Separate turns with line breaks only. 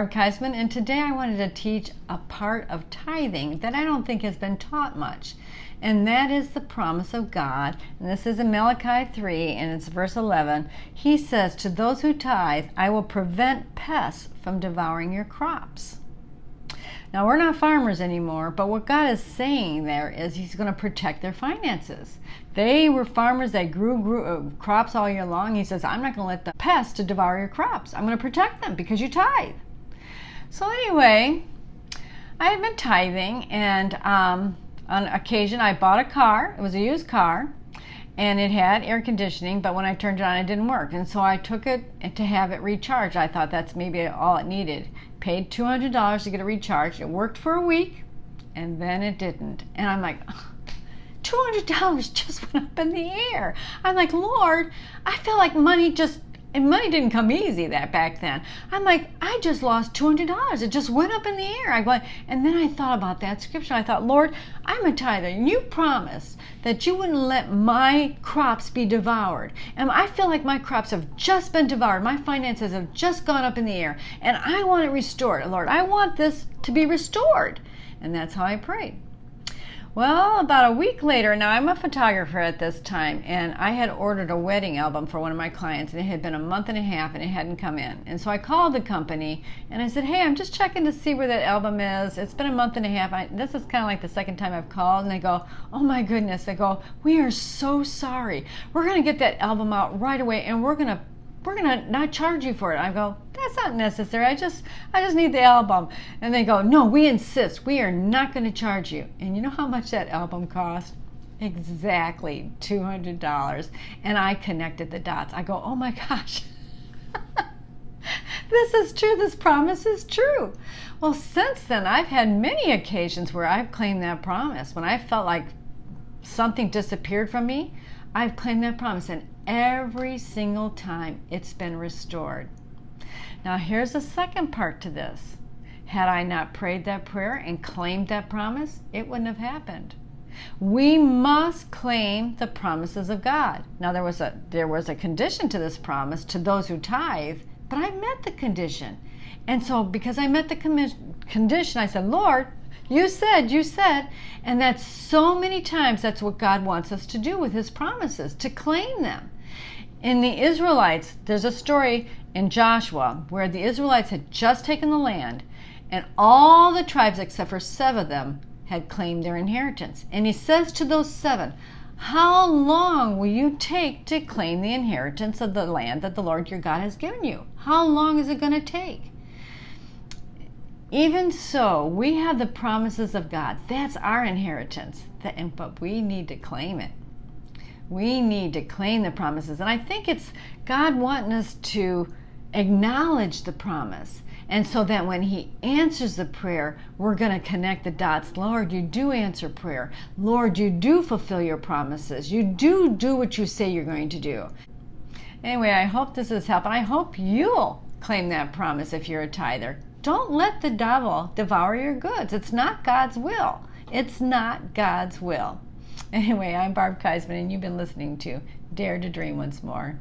Barb Keisman, and today I wanted to teach a part of tithing that I don't think has been taught much, and that is the promise of God. And this is in Malachi 3, and it's verse 11. He says, "To those who tithe, I will prevent pests from devouring your crops." Now, we're not farmers anymore, but what God is saying there is He's going to protect their finances. They were farmers that grew crops all year long. He says, I'm not going to let the pests to devour your crops. I'm going to protect them because you tithe. So anyway, I had been tithing, and on occasion I bought a car. It was a used car, and it had air conditioning, but when I turned it on, it didn't work. And so I took it to have it recharged. I thought that's maybe all it needed. Paid $200 to get it recharged. It worked for a week, and then it didn't. And I'm like, $200 just went up in the air. I'm like, Lord, I feel like money didn't come easy back then. I'm like, I just lost $200. It just went up in the air. And then I thought about that scripture. I thought, Lord, I'm a tither, and you promised that you wouldn't let my crops be devoured. And I feel like my crops have just been devoured. My finances have just gone up in the air, and I want it restored. Lord, I want this to be restored. And that's how I prayed. Well, about a week later, now I'm a photographer at this time, and I had ordered a wedding album for one of my clients, and it had been a month and a half, and it hadn't come in. And so I called the company, and I said, hey, I'm just checking to see where that album is. It's been a month and a half. This is kind of like the second time I've called, and they go, oh my goodness. They go, we are so sorry. We're going to get that album out right away, and we're going to not charge you for it. I go, that's not necessary. I just need the album. And they go, no, we insist. We are not going to charge you. And you know how much that album cost? Exactly $200. And I connected the dots. I go, oh my gosh. This is true. This promise is true. Well, since then, I've had many occasions where I've claimed that promise. When I felt like something disappeared from me, I've claimed that promise, and every single time it's been restored. Now here's the second part to this. Had I not prayed that prayer and claimed that promise, it wouldn't have happened. We must claim the promises of God. Now there was a condition to this promise to those who tithe, but I met the condition. And so because I met the condition, I said, Lord, you said, and that's so many times that's what God wants us to do with His promises, to claim them. In the Israelites, there's a story in Joshua where the Israelites had just taken the land, and all the tribes except for 7 of them had claimed their inheritance. And He says to those 7, how long will you take to claim the inheritance of the land that the Lord your God has given you? How long is it going to take? Even so, we have the promises of God. That's our inheritance. But we need to claim it. We need to claim the promises. And I think it's God wanting us to acknowledge the promise. And so that when He answers the prayer, we're going to connect the dots. Lord, you do answer prayer. Lord, you do fulfill your promises. You do what you say you're going to do. Anyway, I hope this has helped. And I hope you'll claim that promise if you're a tither. Don't let the devil devour your goods. It's not God's will. It's not God's will. Anyway, I'm Barb Keisman, and you've been listening to Dare to Dream Once More.